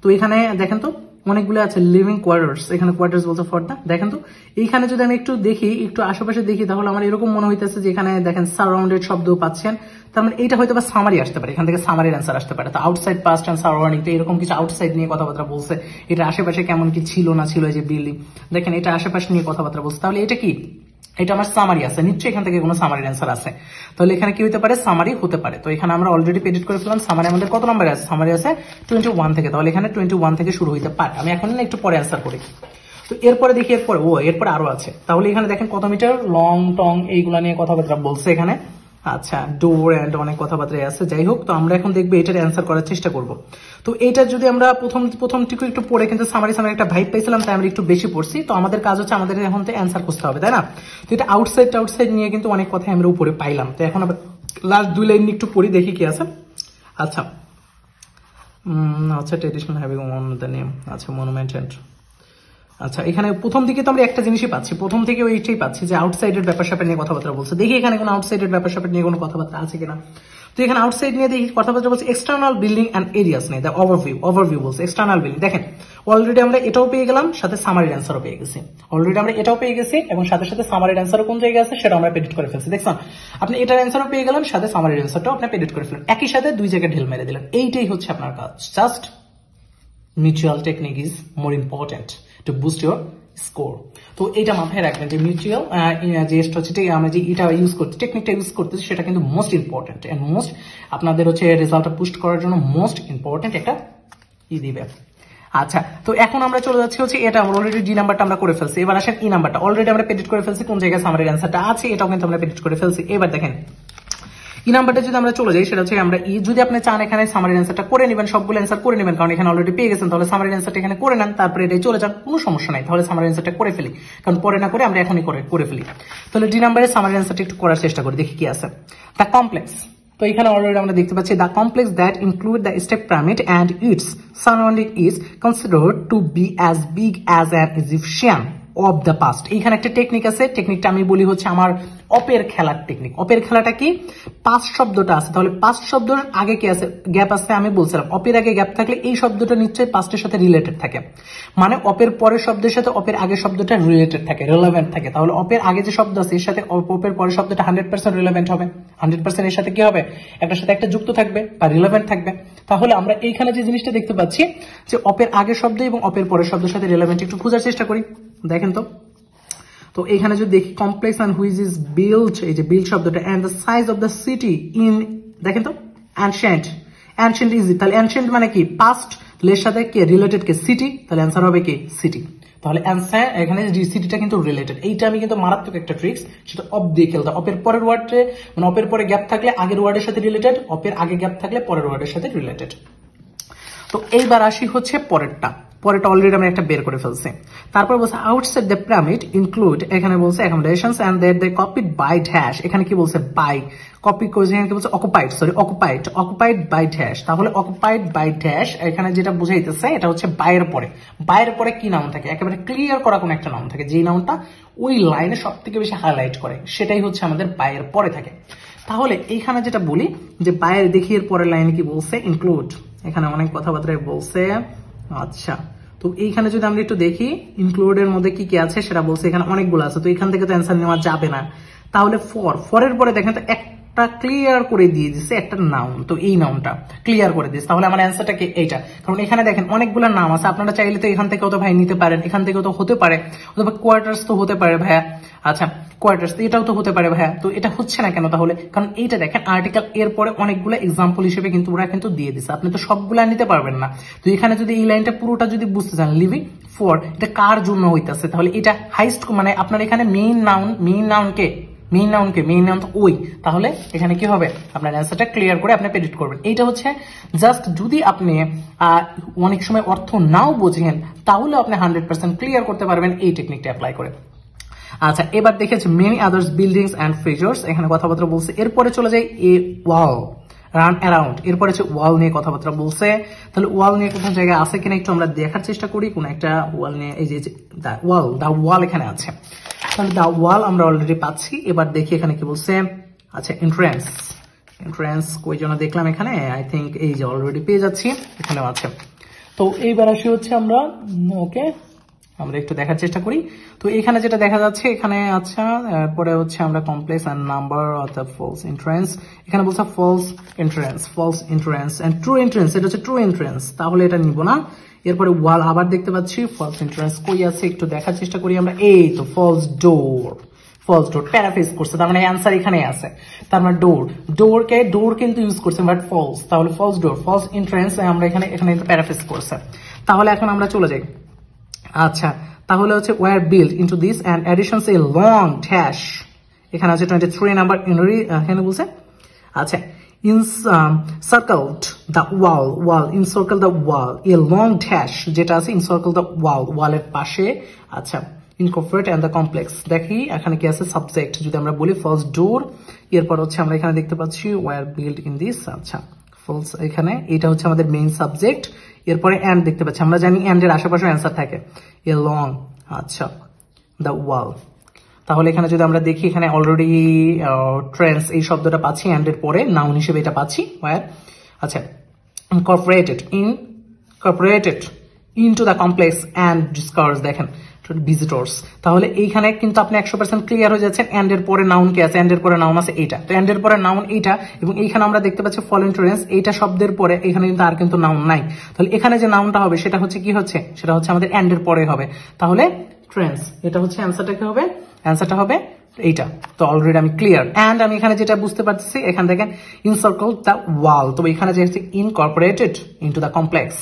তো এখানে দেখেন তো অনেকগুলো আছে লিভিং কোয়ার্টার্স, এখানে কোয়ার্টার্স বলছে ফর দা। দেখেন তো এইখানে যদি আমি একটু দেখি, একটু আশেপাশে দেখি, তাহলে আমার এরকম মনে হইতেছে যে এখানে দেখেন সারাউন্ডেড শব্দ পাচ্ছেন, তার মানে এইটা হয়তো বা সামারি আসতে পারে, এখান থেকে সামারির অ্যান্সার আসতে পারে। তো আউটসাইড পাস্ট অ্যান্ড সারাউন্ডিং, তো এরকম কিছু আউটসাইড নিয়ে কথাবার্তা বলছে, এটা আশেপাশে কেমন কি ছিল না ছিল, এই যে বিল্ডিং দেখেন এটা আশেপাশে নিয়ে কথাবার্তা বলছে, তাহলে এটা কি, এটা আমার সামারি আছে, নিশ্চয়ই এখান থেকে কোনো সামারির অ্যান্সার আছে, তাহলে এখানে কি হতে পারে, সামারি হতে পারে। তো এখানে আমরা অলরেডি প্রেডিক্ট করে ফেললাম, সামারি আমাদের কত নম্বরে আছে, সামারি আছে 21 থেকে, তাহলে এখানে 21 থেকে শুরু হইতে পারে। আমি এখন একটু পরে অ্যান্সার করি। তো এরপরে দেখি, এরপরে আরো আছে, তাহলে এখানে দেখেন কত মিটার লং টং এইগুলা নিয়ে কথাবার্তা বলছে এখানে। আচ্ছা, ডোর এন্ড অনেক কথাবার্তা আছে, যাই হোক। তো আমরা এখন দেখবো এটার অ্যান্সার করার চেষ্টা করব। তো এটা যদি আমরা প্রথমটিকে একটু পড়ে কিন্তু সামারি একটা ভাইব পাইছিলাম, তাই আমরা একটু বেশি পড়ছি। তো আমাদের কাজ হচ্ছে আমাদের এখন তো অ্যান্সার খুঁজতে হবে, তাই না? তো এটা আউটসাইড নিয়ে কিন্তু অনেক কথা আমরা উপরে পাইলাম। তো এখন আবার লাস্ট 2 লাইন একটু পড়ি, দেখি কি আছে। আচ্ছা আচ্ছা, traditional having one the name, আচ্ছা মনুমেন্ট এন্ড, আচ্ছা এখানে প্রথম দিকে তো আমরা একটা জিনিসই পাচ্ছি, প্রথম থেকে ওইটাই পাচ্ছি যে আউটসাইডের ব্যাপার স্যাপার নিয়ে কথাবার্তা বলছে। দেখি এখানে কোনো আউটসাইডের ব্যাপার স্যাপার নিয়ে কোনো কথাবার্তা আছে কিনা। তো এখানে আউটসাইড নিয়ে দেখি কথাবার্তা বলছে এক্সটার্নাল বিল্ডিং অ্যান্ড এরিয়াস নিয়ে, ওভারভিউ বলছে এক্সটার্নাল বিল্ডিং। দেখেন অলরেডি আমরা এটাও পেয়ে গেলাম, সাথে সামারির অ্যান্সারও পেয়ে গেছি। অলরেডি আমরা এটাও পেয়ে গেছি এবং সাথে সাথে সামারির অ্যান্সারও কোন জায়গায় আছে সেটা আমরা প্রেডিক্ট করে ফেলছি। দেখছেন, আপনি এটার অ্যান্সারও পেয়ে গেলেন, সাথে সামারির অ্যান্সারটাও আপনি প্রেডিক্ট করে ফেলেন, একই সাথে 2 জায়গায় ঢেল মেরে দিলেন। এইটাই হচ্ছে আপনার কাজ। Just mutual technique is more important to boost your score. তো এটা মাথায় রাখবেন যে মিউচুয়াল যে হচ্ছে আমরা যে এটা ইউজ করছি, টেকনিকটা ইউজ করতেছি, সেটা কিন্তু মোস্ট ইম্পর্টেন্ট এন্ড মোস্ট আপনাদের হচ্ছে রেজাল্টটা পুস্ট করার জন্য মোস্ট ইম্পর্টেন্ট একটা দিবে। আচ্ছা, তো এখন আমরা চলে যাচ্ছি হচ্ছে এটা অলরেডি ডি নাম্বারটা আমরা করে ফেলছি। এবার আসেন ই নাম্বারটা, অলরেডি আমরা প্রেডিক্ট করে ফেলছি কোন জায়গায় সামারির অ্যান্সারটা আছে, এটাও কিন্তু আমরা প্রেডিক্ট করে ফেলছি। এবার দেখেন ই নাম্বারটা যদি আমরা চলে যাই, সেটা হচ্ছে আমরা যদি আপনি চান এখানে সামারির অ্যান্সারটা করে নেবেন, সবগুলো অ্যান্সার করে নেবেন, কারণ এখানে অলরেডি পেয়ে গেছেন, তাহলে সামারির অ্যান্সারটা এখানে করে নেন, তারপরে এটাই চলে যান, কোনো সমস্যা নাই। তাহলে সামারির অ্যান্সারটা করে ফেলি, কারণ পরে না করে আমরা এখনই করে ফেলি। তাহলে ডি নাম্বারের সামারির অ্যান্সারটা একটু করার চেষ্টা করি, দেখি কি আছে। দ্য কমপ্লেক্স, তো এখানে অলরেডি আমরা দেখতে পাচ্ছি the complex that include the step pyramid and it's surrounding is considered two B as big as an Egyptian of the past. এইখানে একটা টেকনিক আছে, টেকনিকটা আমি বলি হচ্ছে আমার অপের খেলার টেকনিক। অপের খেলাটা কি, পাস্ট শব্দটা আছে, তাহলে পাস্ট শব্দের আগে কি আছে, গ্যাপ আছে। আমি বলছিলাম অপের আগে গ্যাপ থাকলে এই শব্দটা নিশ্চয়ই পাস্টের সাথে রিলেটেড থাকে, মানে অপের পরের শব্দের সাথে অপের আগের শব্দটা রিলেটেড থাকে, রিলেভেন্ট থাকে। তাহলে অপের আগে যে শব্দ আছে এর সাথে অপের পরের শব্দটা 100% রিলেভেন্ট হবে, 100% এর সাথে কি হবে, একটার সাথে একটা যুক্ত থাকবে বা রিলেভেন্ট থাকবে। তাহলে আমরা এইখানে যে জিনিসটা দেখতে পাচ্ছি যে অপের আগের শব্দ এবং অপের পরের শব্দের সাথে রিলেভেন্ট একটু খোঁজার চেষ্টা করি। দেখেন তো এইখানে যদি দেখি complex and which is build, এই যে বিল্ড শব্দটা, and the size of the city in, দেখেন তো অ্যানশিয়েন্ট ইজি, তাহলে অ্যানশিয়েন্ট মানে কি, পাস্ট এর সাথে কে রিলেটেড, কে সিটি, তাহলে অ্যান্সার হবে কি সিটি। তাহলে অ্যান্সার এখানে সিটিটা কিন্তু রিলেটেড। এইটা আমি কিন্তু মারাত্মক একটা ট্রিক্স, সেটা অফ দিয়ে খেলতে, অপের পরের ওয়ার্ডে মানে অপের পরে গ্যাপ থাকলে আগের ওয়ার্ডের সাথে রিলেটেড, অপের আগে গ্যাপ থাকলে পরের ওয়ার্ডের সাথে রিলেটেড। তো এইবার আসি হচ্ছে পরেরটা অলরেডি আমরা একটা বের করে ফেলছি। তারপর বলছে আউটসাইড দ্য পিরামিড ইনক্লুড, এখানে বলছে accommodations and that they copied by dash, এখানে কি বলছে বাই, কপি করে এখানে কি বলছে অকুপাইড বাই ড্যাশ। তাহলে অকুপাইড বাই ড্যাশ এখানে যেটা বুঝাইতেছে এটা হচ্ছে বাইয়ের পরে কি নাউন থাকে, একেবারে ক্লিয়ার করা কোন একটা নাউন থাকে, যেই নাউনটা ওই লাইনে সব থেকে বেশি হাইলাইট করে, সেটাই হচ্ছে আমাদের বাইয়ের পরে থাকে। তাহলে এইখানে যেটা বলি যে বাইয়ের দেখি এর পরের লাইনে কি বলছে, ইনক্লুড, এখানে অনেক কথাবার্তায় বলছে। আচ্ছা, তো এইখানে যদি আমরা একটু দেখি ইনক্লুডের মধ্যে কি কি আছে সেটা বলছে, এখানে অনেকগুলো আছে, তো এখান থেকে তো অ্যান্সার নেওয়া যাবে না। তাহলে ফরের পরে দেখেন তো একটা ক্লিয়ার করে দিয়ে দিচ্ছে একটা নাউন, তো এই নাউনটা ক্লিয়ার করে দিচ্ছে, তাহলে আমার অ্যান্সারটা কি এইটা। কারণ এখানে দেখেন অনেকগুলো নাম আছে, আপনারা চাইলে তো এখান থেকেও তো ভাই নিতে পারেন, এখান থেকেও তো হতে পারে, অথবা কোয়ার্টার্স তো হতে পারে ভাইয়া। আচ্ছা কোয়ার্টার্স, এটাও তো হতে পারে ভাইয়া। তো এটা হচ্ছে না কেন তাহলে, কারণ এইটা দেখেন আর্টিকেল এর পরে অনেকগুলো এক্সাম্পল হিসেবে কিন্তু ওরা কিন্তু দিয়ে দিচ্ছে, আপনি তো সবগুলা নিতে পারবেন না। তো এখানে যদি এই লাইনটা পুরোটা যদি বুঝতে চান, লিভিং ফর এটা কার জন্য হইতেছে, তাহলে এটা হাইস্ট মানে আপনার এখানে মেইন নাউন তো ওই, তাহলে এখানে কি হবে, আপনার অ্যান্সারটা ক্লিয়ার করে আপনি প্রেডিক্ট করবেন। এইটা হচ্ছে জাস্ট যদি আপনি অনেক সময় অর্থ নাও বোঝেন, তাহলে আপনি 100% ক্লিয়ার করতে পারবেন এই টেকনিকটা অ্যাপ্লাই করে। আচ্ছা, এবার দেখেছি many others buildings and features, এখানে কথাবার্তা বলছে। এরপরে চলে যাই এ ওয়াল রান অ্যারাউন্ড, এরপরে হচ্ছে ওয়াল নিয়ে কথাবার্তা বলছে। তাহলে ওয়াল নিয়ে কোন জায়গায় আছে কিনা একটু আমরা দেখার চেষ্টা করি, কোন একটা ওয়াল নিয়ে, এই যে দা ওয়াল এখানে আছে, তাহলে দা ওয়াল আমরা অলরেডি পাচ্ছি। এবার দেখি এখানে কি বলছে। আচ্ছা, এন্ট্রান্স, এন্ট্রান্স কই যেন দেখলাম এখানে, আই থিঙ্ক এই যে অলরেডি পেয়ে যাচ্ছি, এখানেও আছে। তো এইবার আসি হচ্ছে আমরা, ওকে আমরা একটু দেখার চেষ্টা করি। তো এখানে যেটা দেখা যাচ্ছে এখানে, আচ্ছা পরে হচ্ছে আমরা কমপ্লেক্স এন্ড নাম্বার অর্থাৎ ফলস এন্ট্রান্স, এখানে বলছে false entrance and true entrance, এটা হচ্ছে ট্রু এন্ট্রান্স, তাহলে এটা নিব না। এরপরে ওয়াল আবার দেখতে পাচ্ছি, ফলস এন্ট্রান্স কই আছে একটু দেখার চেষ্টা করি আমরা, এই তো ফলস ডোর প্যারাফ্রেজ করছে, তার মানে অ্যান্সার এখানে আছে। তার মানে ডোর কিন্তু ইউজ করছে বাট ফলস, তাহলে ফলস ডোর, ফলস এন্ট্রান্স আমরা এখানে প্যারাফ্রেজ করছে। তাহলে এখন আমরা চলে যাই। আচ্ছা তাহলে হচ্ছে were build into this and additions a long dash, এখানে আছে 23 নাম্বার এখানে বলছে। আচ্ছা encircled the wall encircle the wall a long dash যেটা আছে encircle the ওয়ালের পাশে। আচ্ছা incorporate and the complex, দেখি এখানে কি আছে সাবজেক্ট, যদি আমরা বলি ফার্স্ট ডোর, এরপর হচ্ছে আমরা এখানে দেখতে পাচ্ছি ওয়ার বিল্ড ইন দিস। আচ্ছা ফলস, এখানে এটা হচ্ছে আমাদের মেইন সাবজেক্ট, এরপরে এন্ড দেখতে পাচ্ছি, আমরা জানি এন্ড এর আশেপাশে অ্যান্সার থাকে, এ লং, আচ্ছা দ্য ওয়াল। তাহলে এখানে যদি আমরা দেখি এখানে অলরেডি ট্রেন্স এই শব্দটা পাচ্ছি, এন্ড এর পরে নাউন হিসেবে এটা পাচ্ছি ওয়ার। আচ্ছা incorporated into the complex and discourse, দেখেন ভিজিটর্স, তাহলে এইখানে কিন্তু আপনি 100% ক্লিয়ার হয়ে যাচ্ছেন এন্ড এর পরে নাউন কে আছে, এন্ড এর পরে নাউন আছে এইটা, তো এন্ড এর পরে নাউন এইটা, এবং এইখানে আমরা দেখতে পাচ্ছি ফল এন্ট্রান্স, এইটা শব্দের পরে এখানে কিন্তু আর কিন্তু নাউন নাই, তাহলে এখানে যে নাউনটা হবে সেটা হচ্ছে কি হচ্ছে, সেটা হচ্ছে আমাদের এন্ড এর পরে হবে, তাহলে ট্রেন্স, এটা হচ্ছে অ্যান্সারটা কি হবে, অ্যান্সারটা হবে এইটা। তো অলরেডি আমি ক্লিয়ার। এন্ড আমি এখানে যেটা বুঝতে পারছি, এখান থেকে ইনসার্কেল দ্য ওয়াল, তো এখানে যে ইনকর্পোরেটেড ইনটু দ্য কমপ্লেক্স,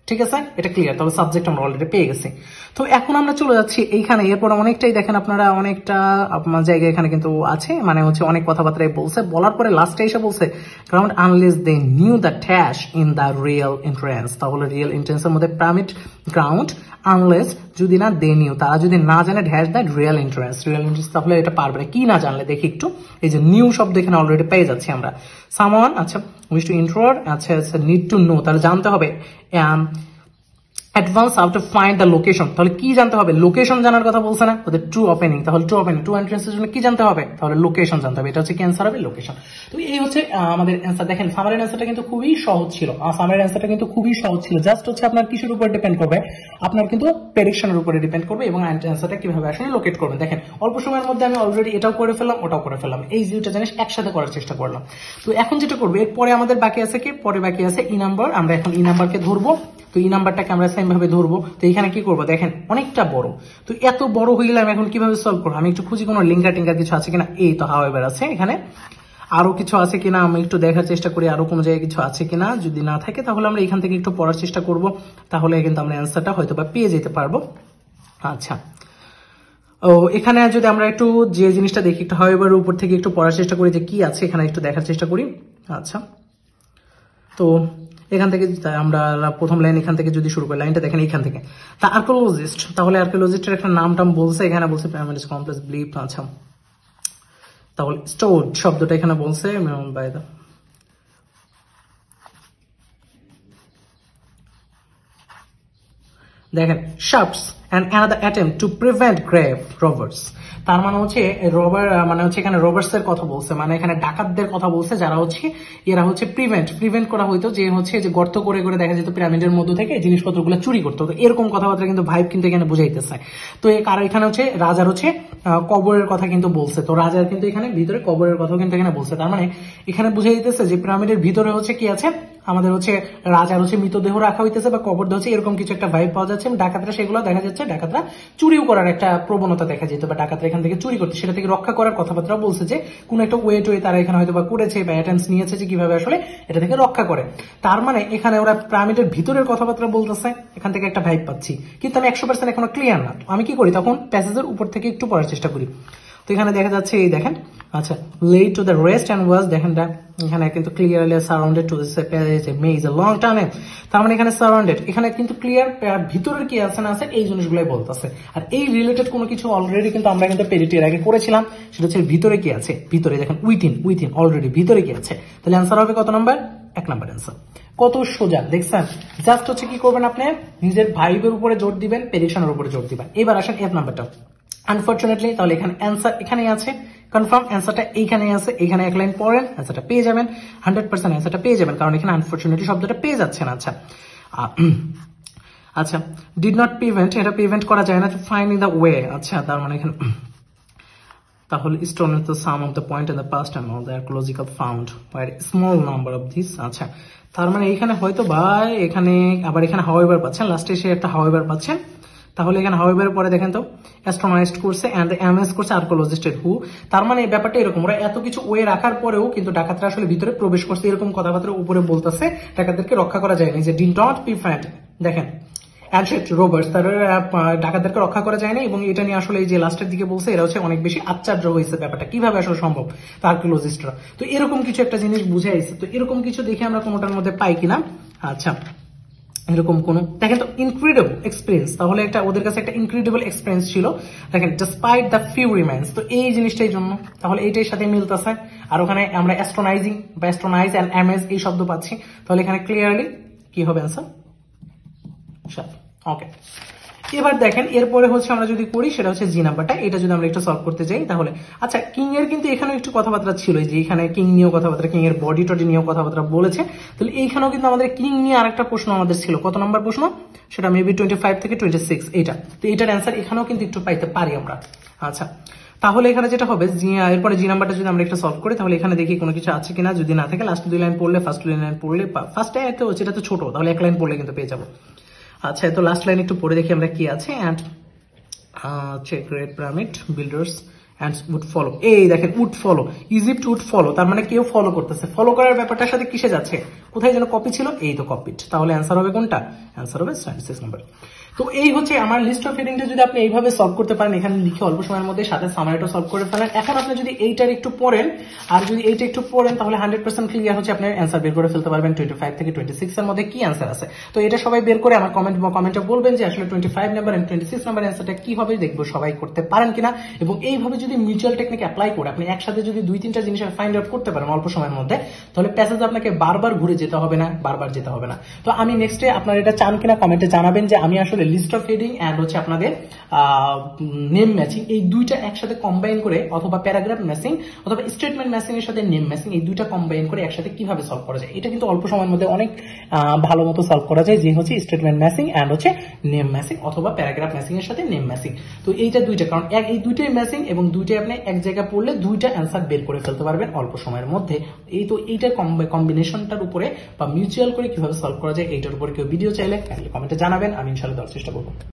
ঠিক আছে এটা ক্লিয়ার, তাহলে সাবজেক্ট আমরা অলরেডি পেয়ে গেছি। তো এখন আমরা চলে যাচ্ছি এইখানে, এরপর অনেকটাই দেখেন আপনারা, অনেকটা আপনার জায়গায় এখানে কিন্তু আছে, মানে হচ্ছে অনেক কথাবার্তায় বলছে, বলার পরে লাস্টে এসে বলছে ground unless they knew the dash in the real entrance, তাহলে রিয়েল এন্ট্রান্সের মধ্যে পিরামিড গ্রাউন্ড আনলেস যদি না দে নিউ, তারা যদি না জানে ড্যাশ দ্য রিয়েল এন্ট্রান্স, তাহলে এটা পারবে না। কি না জানলে দেখি একটু, এই যে নিউ শব্দ এখানে অলরেডি পেয়ে যাচ্ছি আমরা, সামওয়ান, আচ্ছা উইশ টু ইন্ট্রোর, আচ্ছা নিড টু নো, তাহলে জানতে হবে advance how to find the location, তাহলে কি জানতে হবে, লোকেশন জানার কথা বলছে না ওদের, ট্রু ওপেনিং, তাহলে ট্রু এন্ট্রান্সের জন্য কি জানতে হবে, তাহলে লোকেশন জানতে হবে, এটা হচ্ছে কি অ্যান্সার হবে লোকেশন। তো এই হচ্ছে আমাদের অ্যান্সার। দেখেন সামারির অ্যান্সারটা কিন্তু খুবই সহজ ছিল, জাস্ট হচ্ছে আপনার কিসের উপর ডিপেন্ড করবে, আপনার কিন্তু প্রেডিকশনের উপরে ডিপেন্ড করবে, এবং অ্যান্সারটা কিভাবে আসলে লোকেট করবেন। দেখেন অল্প সময়ের মধ্যে আমি অলরেডি এটাও করে ফেললাম, ওটাও করে ফেললাম, এই দুইটা জিনিস একসাথে করার চেষ্টা করলাম। তো এখন যেটা করবো, এরপরে আমাদের বাকি আছে কি, পরে বাকি আছে ই নাম্বার, আমরা এখন ই নাম্বারকে ধরবো। তো এই নাম্বারটাকে আমরা সেম ভাবে ধরবো। তো এখানে কি করবো, দেখেন অনেকটা বড়, তো এত বড় হয়ে গেলাম, এখন কিভাবে সলভ করবো, আমি একটু খুঁজি কোনো লিঙ্কার টিঙ্কার কিছু আছে কিনা, এই তো হাওয়ার আছে, এখানে আরো কিছু আছে কিনা আমি একটু দেখার চেষ্টা করি, আরো কোনো জায়গায় কিছু আছে কিনা, যদি না থাকে তাহলে আমরা এখান থেকে একটু পড়ার চেষ্টা করব, তাহলে কিন্তু আমরা অ্যান্সারটা হয়তো বা পেয়ে যেতে পারবো। আচ্ছা ও এখানে যদি আমরা একটু যে জিনিসটা দেখি, একটু হাওয়ার উপর থেকে একটু পড়ার চেষ্টা করি যে কি আছে এখানে, একটু দেখার চেষ্টা করি। আচ্ছা তো এখান থেকে আমরা প্রথম লাইন এখান থেকে যদি শুরু করি, লাইনটা দেখেন এখান থেকে, তা আর্কিওলজিস্ট, তাহলে আর্কিওলজিস্টের একটা নাম টাম বলছে, এখানে বলছে পিরামিড কমপ্লেক্স বিলিভ। আচ্ছা তাহলে স্টোর শব্দটা এখানে বলছে বাই দা, দেখেন শার্পস and another attempt to prevent grave robbers, তার মানে হচ্ছে রবার, মানে হচ্ছে এখানে রবার্স এর কথা বলছে, মানে এখানে ডাকাতদের কথা বলছে, যারা হচ্ছে এরা হচ্ছে প্রিভেন্ট করা হইতো, যে হচ্ছে যে গর্ত করে করে দেখা যেত পিরামিডের মধ্যে থেকে জিনিসপত্রগুলো চুরি করতো, তো এরকম কথাবার্তা কিন্তু ভাইব কিন্তু এখানে বুঝাইতেছে। তো কারণ এখানে হচ্ছে রাজার হচ্ছে কবরের কথা কিন্তু বলছে, তো রাজার কিন্তু এখানে ভিতরে কবরের কথা কিন্তু এখানে বলছে, তার মানে এখানে বুঝাই দিতেছে যে পিরামিডের ভিতরে হচ্ছে কি আছে, আমাদের হচ্ছে রাজার হচ্ছে মৃতদেহ রাখা হইতেছে বা কবর হচ্ছে, এরকম কিছু একটা ভাইব পাওয়া যাচ্ছে। ডাকাতরা সেগুলো দেখা যাচ্ছে, ডাকাতরা চুরিও করার একটা প্রবণতা দেখা যেত, বা ডাকাতরা এখান থেকে চুরি করতে, সেটা থেকে রক্ষা করার কথাবার্তা বলছে, যে কোন একটা ওয়ে তারা এখানে হয়তো বা করেছে বা অ্যাটেন্স নিয়েছে, যে কিভাবে আসলে এটা থেকে রক্ষা করে। তার মানে এখানে ওরা পিরামিডের ভিতরের কথাবার্তা বলতেছে, এখান থেকে একটা ভাইব পাচ্ছি, কিন্তু আমি 100% এখনো ক্লিয়ার না। আমি কি করি, তখন প্যাসেজের উপর থেকে একটু পড়ার চেষ্টা করি। তো এখানে দেখা যাচ্ছে এই দেখেন, আচ্ছা led to the rest and was, দেখেন এখানে কিন্তু clearly surrounded to maze a long tunnel, তার মানে এখানে সারাউন্ডেড, এখানে কিন্তু ক্লিয়ার ভিতরের কি আছে না আছে এই জিনিসগুলোই বলতেছে। আর এই রিলেটেড কোনো কিছু অলরেডি কিন্তু আমরা কিন্তু পেরিটির আগে করেছিলাম, সেটা হচ্ছে ভিতরে কি আছে, ভিতরে দেখেন উইথিন অলরেডি ভিতরে কি আছে, তাহলে অ্যান্সার হবে কত নাম্বার, 1 নাম্বার অ্যান্সার। কত সোজা দেখছেন, জাস্ট হচ্ছে কি করবেন, আপনি নিজের ভাইবের উপরে জোর দিবেন, প্রেডিকশনের উপরে জোর দিবেন। এবার আসেন এফ নাম্বারটা, আনফরচুনেটলি তাহলে এখানে অ্যান্সার এখানেই আছে, কনফার্ম অ্যান্সারটা এইখানেই আছে, এখানে এক লাইন পড়েন অ্যান্সারটা পেয়ে যাবেন, 100% অ্যান্সারটা পেয়ে যাবেন, কারণ এখানে আনফরচুনেটলি শব্দটা পেয়ে যাচ্ছেন। আচ্ছা আচ্ছা, ডিড নট প্রিভেন্ট, এটা প্রিভেন্ট করা যায় না, to find in the way. আচ্ছা, তার মানে এখানে তাহলে stone is the sum of the point in the past and all the archaeological found were small number of this. আচ্ছা, তার মানে এখানে হয়তো বা এখানে আবার এখানে হাউএভার পাচ্ছেন, লাস্টে এসে একটা হাউএভার পাচ্ছেন। তাহলে এখানে হাউএভার পরে দেখেন তো অ্যাস্ট্রোনমাইজড করছে এন্ড এমএস করছে আর্কিওলজিস্টের হু। তার মানে এই ব্যাপারটা এরকম, ওরা এত কিছু ওয়ে রাখার পরেও কিন্তু ডাকাতরা আসলে ভিতরে প্রবেশ করছে, এরকম কথাবার্তা উপরে বলতেছে, ডাকাতদেরকে রক্ষা করা যায়নি, যে ডিড নট প্রিভেন্ট, দেখেন রোবার্টস তার ডাকাতদেরকে রক্ষা করা যায় না। এবং এটা নিয়ে আসলে এই যে লাস্টের দিকে বলছে, এরা হচ্ছে অনেক বেশি আশ্চর্য হয়েছে ব্যাপারটা কিভাবে আসলে সম্ভব আর্কিওলজিস্টরা। তো এরকম কিছু একটা জিনিস বুঝাইছে, তো এরকম কিছু দেখে আমরা কোনোটার মধ্যে পাই কিনা। আচ্ছা, এরকম কোন দেখেন তো ইনক্রেডিবল এক্সপিরিয়েন্স, তাহলে একটা ওদের কাছে একটা ইনক্রেডিবল এক্সপিরিয়েন্স ছিল। দেখেন ডিসপাইট দ্য ফিউ রিমাইন্স, তো এই জিনিসটাই জন্য তাহলে এইটার সাথে মিলতেছে। আর ওখানে আমরা অ্যাস্ট্রোনাইজিং বা অ্যাস্ট্রোনাইজ এন্ড এমএস এই শব্দ পাচ্ছি, তাহলে এখানে ক্লিয়ারলি কি হবে অ্যান্সার। ওকে, এবার দেখেন এরপরে হচ্ছে আমরা যদি করি সেটা হচ্ছে জি নাম্বারটা, এটা যদি আমরা একটু সলভ করতে যাই তাহলে আচ্ছা কিং এর কিন্তু এখানেও একটু কথাবার্তা ছিল, যে এখানে কিং নিয়েও কথাবার্তা, কিং এর বডি টডি নিয়েও কথাবার্তা বলেছে। তাহলে এইখানেও কিন্তু আমাদের কিং নিয়ে আরেকটা প্রশ্ন আমাদের ছিল, কত নম্বর প্রশ্ন সেটা মেবি 25 থেকে 26 এইটা। তো এটার অ্যান্সার এখানেও কিন্তু একটু পাইতে পারি আমরা। আচ্ছা, তাহলে এখানে যেটা হবে এরপরে জি নাম্বারটা যদি আমরা একটা সলভ করি, তাহলে এখানে দেখি কোনো কিছু আছে কিনা, যদি না থাকে লাস্ট 2 লাইন পড়লে, ফার্স্ট 2 লাইন পড়লে, ফার্স্টে তো যেটা তো ছোট, তাহলে 1 লাইন পড়লে কিন্তু পেয়ে যাবো। আচ্ছা, তো লাস্ট লাইন একটু পড়ে দেখি আমরা কি আছে। And check great pyramid builders and would follow, এই দেখেন would follow, Egypt would follow, তার মানে কেউ ফলো করতেছে। ফলো করার ব্যাপারটার সাথে কিসে যাচ্ছে, কোথায় যেন কপি ছিল, এই তো কপিড, তাহলে অ্যান্সার হবে কোনটা, অ্যান্সার হবে 26 নাম্বার। তো এই হচ্ছে আমার লিস্ট অফ হেডিংটা, যদি আপনি এইভাবে সলভ করতে পারেন, এখানে লিখে অল্প সময়ের মধ্যে সাথে সামারিটা সলভ করে ফেলেন। এখন আপনি যদি এইটার একটু পড়েন আর যদি এইটা একটু পড়েন, তাহলে 100% ক্লিয়ার হচ্ছে, আপনি অ্যান্সার বের করে ফেলতে পারবেন 25 থেকে 26 এর মধ্যে কি অ্যান্সার আছে। তো এটা সবাই বের করে আমার কমেন্টে বলবেন যে আসলে 25 নাম্বার এবং 26 নাম্বার অ্যান্সারটা কি হবে, দেখবো সবাই করতে পারেন কিনা। এবং এইভাবে যদি মিউচুয়াল টেকনিক অ্যাপ্লাই করে আপনি একসাথে যদি 2-3টা জিনিস ফাইন্ড আউট করতে পারেন অল্প সময়ের মধ্যে, তাহলে প্যাসেজ আপনাকে বারবার ঘুরে যেতে হবে না, বারবার যেতে হবে না। তো আমি নেক্সটে আপনারা এটা চান কিনা কমেন্টে জানাবেন, যে আমি আসলে লিস্ট অফ হেডিং এন্ড হচ্ছে আপনাদের নেম ম্যাচিং এই দুইটা একসাথে কম্বাইন করে, অথবা প্যারাগ্রাফ ম্যাচিং অথবা স্টেটমেন্ট ম্যাচিং এর সাথে নেম ম্যাচিং, এই দুইটা কম্বাইন করে একসাথে কিভাবে সলভ করা যায়, এটা কিন্তু অল্প সময়ের মধ্যে অনেক ভালো মতো সলভ করা যায়, যে হচ্ছে স্টেটমেন্ট ম্যাচিং এন্ড হচ্ছে নেম ম্যাচিং অথবা প্যারাগ্রাফ ম্যাচিং এর সাথে নেম ম্যাচিং। তো এইটা দুইটা, কারণ এই দুইটাই ম্যাচিং এবং দুইটাই আপনি এক জায়গায় পড়লে দুইটা অ্যান্সার বের করে ফেলতে পারবেন অল্প সময়ের মধ্যে। এই তো এইটার কম্বিনেশনটার উপরে বা মিউচুয়াল করে কিভাবে সলভ করা যায়, এইটার উপরে কেউ ভিডিও চাইলে কমেন্টে জানাবেন, আমি ইনশাআল্লাহ দেওয়ার চেষ্টা করবো।